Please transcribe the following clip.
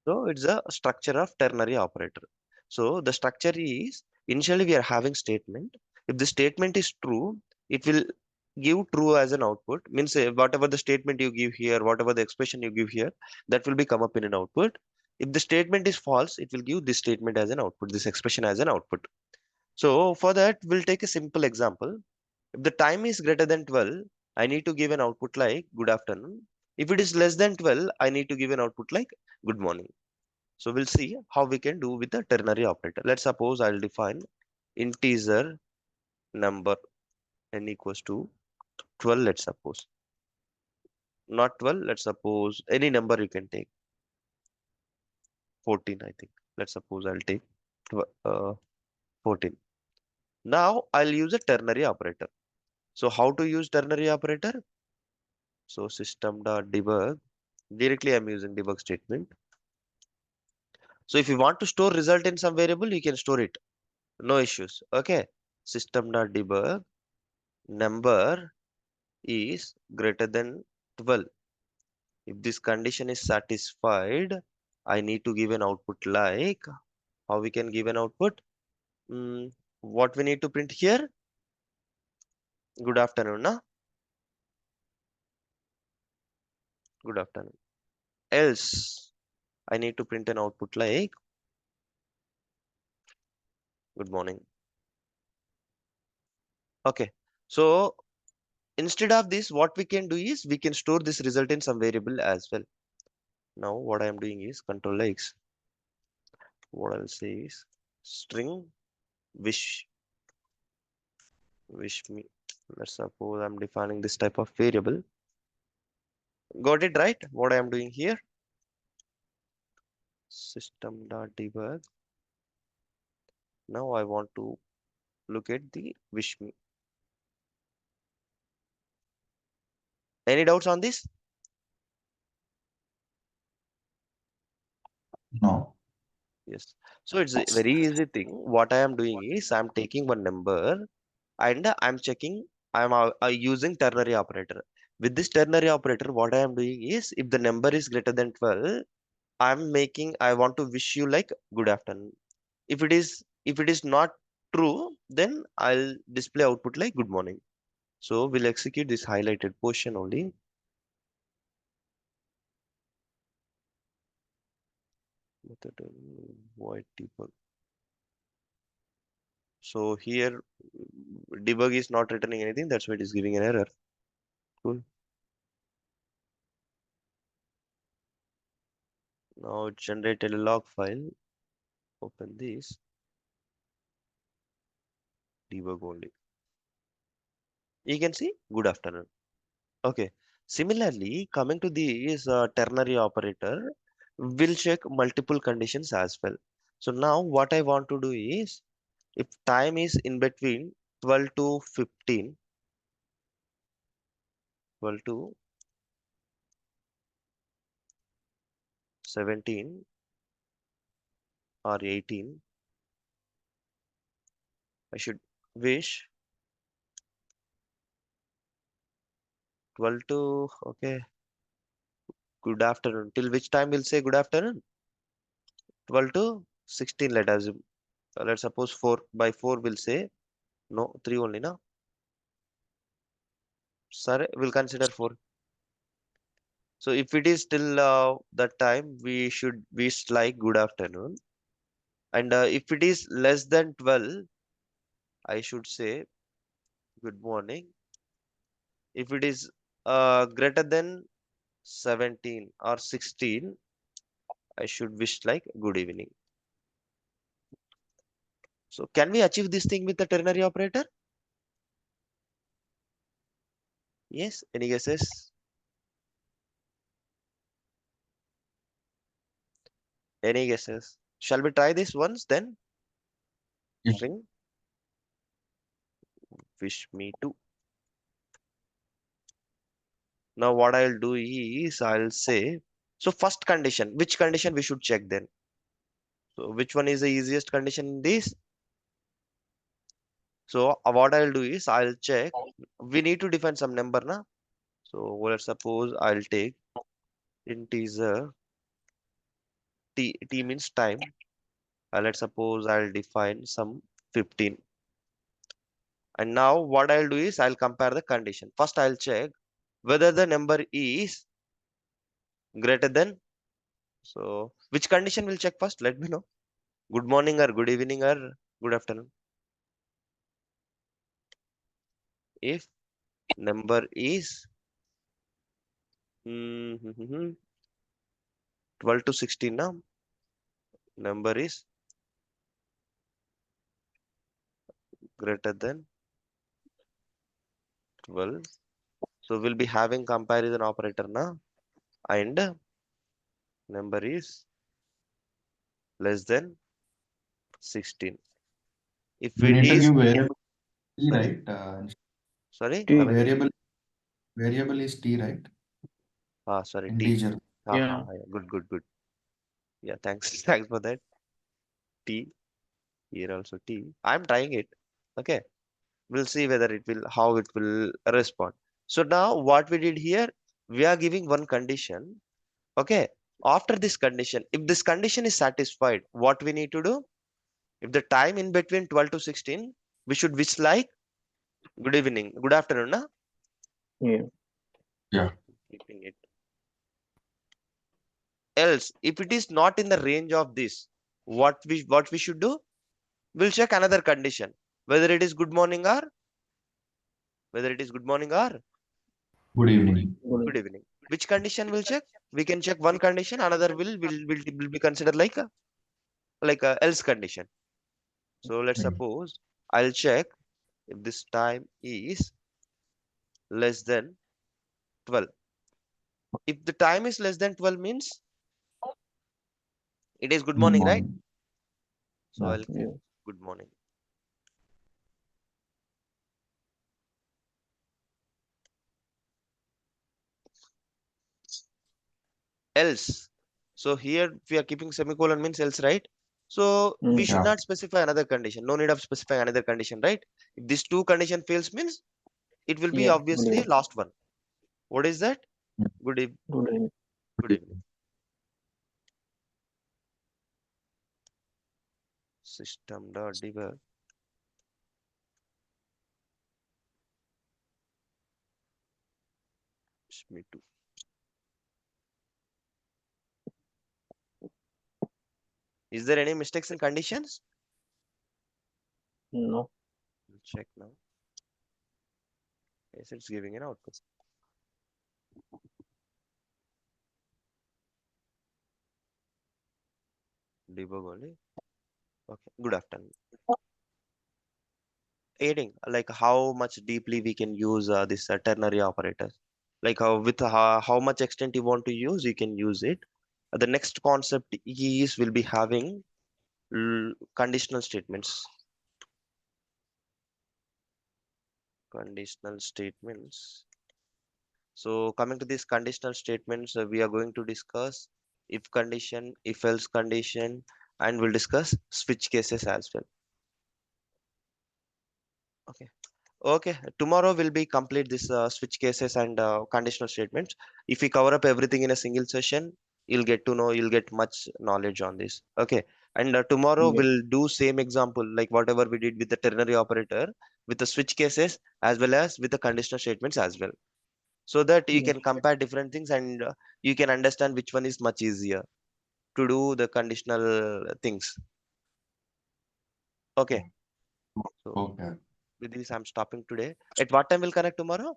So it's a structure of ternary operator. So the structure is, initially we are having statement. If the statement is true, it will give true as an output. Means whatever the statement you give here, whatever the expression you give here, that will be come up in an output. If the statement is false, it will give this statement as an output, this expression as an output. So for that, we'll take a simple example. If the time is greater than 12, I need to give an output like good afternoon. If it is less than 12, I need to give an output like good morning. So we'll see how we can do with the ternary operator. Let's suppose I'll define integer number n equals to 12, let's suppose. Not 12, let's suppose any number you can take. 14, I think. Let's suppose I'll take 14. Now I'll use a ternary operator. So how to use ternary operator? So system.debug. Directly I'm using debug statement. So if you want to store result in some variable, you can store it. No issues. Okay. System.debug number is greater than 12. If this condition is satisfied, I need to give an output like, how we can give an output? What we need to print here? Good afternoon, na? Good afternoon. Else, I need to print an output like good morning. Okay. So instead of this, what we can do is we can store this result in some variable as well. Now what I am doing is control X. What I'll say is string wish me. Let's suppose I'm defining this type of variable. Got it right? What I am doing here? System.debug. Now I want to look at the wish me. Any doubts on this? No. Yes. So it's a very easy thing. What I am doing is I'm taking one number and I'm checking. I'm using ternary operator. With this ternary operator, what I am doing is if the number is greater than 12, I want to wish you like good afternoon. If it is not true, then I'll display output like good morning. So we'll execute this highlighted portion only. Method void debug. So here debug is not returning anything. That's why it is giving an error. Cool. Now generate a log file. Open this. Debug only. You can see good afternoon. Okay. Similarly, coming to this ternary operator, we'll check multiple conditions as well. So now what I want to do is, if time is in between 12 to 15, 12 to 17 or 18, I should wish 12 to, okay, good afternoon. Till which time we'll say good afternoon? 12 to 16, let us assume. Let's suppose 4 by 4 we'll say, no, 3 only, no? Sorry, we'll consider 4. So if it is till that time, we should wish like good afternoon. And if it is less than 12, I should say good morning. If it is greater than 17 or 16, I should wish like good evening. So can we achieve this thing with the ternary operator? Yes, any guesses? Any guesses? Shall we try this once then? Yeah. String wish me to. Now what I'll do is I'll say, so first condition, which condition we should check then? So which one is the easiest condition in this? So what I'll do is I'll check. We need to define some number, na? So let's suppose I'll take integer T means time. Let's suppose I'll define some 15. And now what I'll do is I'll compare the condition. First, I'll check whether the number is greater than. So, which condition will check first? Let me know. Good morning or good evening or good afternoon. If number is 12 to 16 now, number is greater than 12. So, we'll be having comparison operator now, and number is less than 16. If We it need to is, give variable t, sorry, right? sorry, The come T. again. variable is t, right? Sorry, T. Integer. Yeah. Yeah, good, good, good. Yeah, thanks, thanks for that. T, here also T. I'm trying it. Okay, we'll see whether it will, how it will respond. So now what we did here, we are giving one condition. Okay, after this condition, if this condition is satisfied, what we need to do? If the time in between 12 to 16, we should wish like good evening, good afternoon, na? Yeah. Yeah. Keeping it. Else, if it is not in the range of this, what we should do? We'll check another condition, whether it is good morning or whether it is good morning or Good evening. good Good. evening. Which condition will check? We can check one condition, another will be considered like a else condition. So let's Right. suppose I'll check if this time is less than 12. If the time is less than 12 means it is good Good morning, right? morning. So Yeah. I'll keep Yeah. good morning. Else. So here we are keeping semicolon means else, right? So we Mm. should Yeah. not specify another condition. No need of specifying another condition, right? If this two condition fails means it will be Yeah. Good obviously evening. last one. What is that? Good eve Good evening. good evening. System.debug. Me too. Is there any mistakes in conditions? No. We'll check now. Yes, it's giving an output. Debug only. Okay. Good afternoon. Aiding like how much deeply we can use this ternary operators. Like how much extent you want to use, you can use it. The next concept is will be having conditional statements. Conditional statements. So coming to these conditional statements, we are going to discuss if condition, if else condition, and we'll discuss switch cases as well. Okay. Okay. Tomorrow will be complete this switch cases and conditional statements. If we cover up everything in a single session, you'll get much knowledge on this. Okay. And tomorrow Yeah. we'll do same example like whatever we did with the ternary operator with the switch cases as well as with the conditional statements as well, so that you Yeah. can compare different things and you can understand which one is much easier to do the conditional things. Okay, so Okay. with this I'm stopping today. At what time we'll connect tomorrow?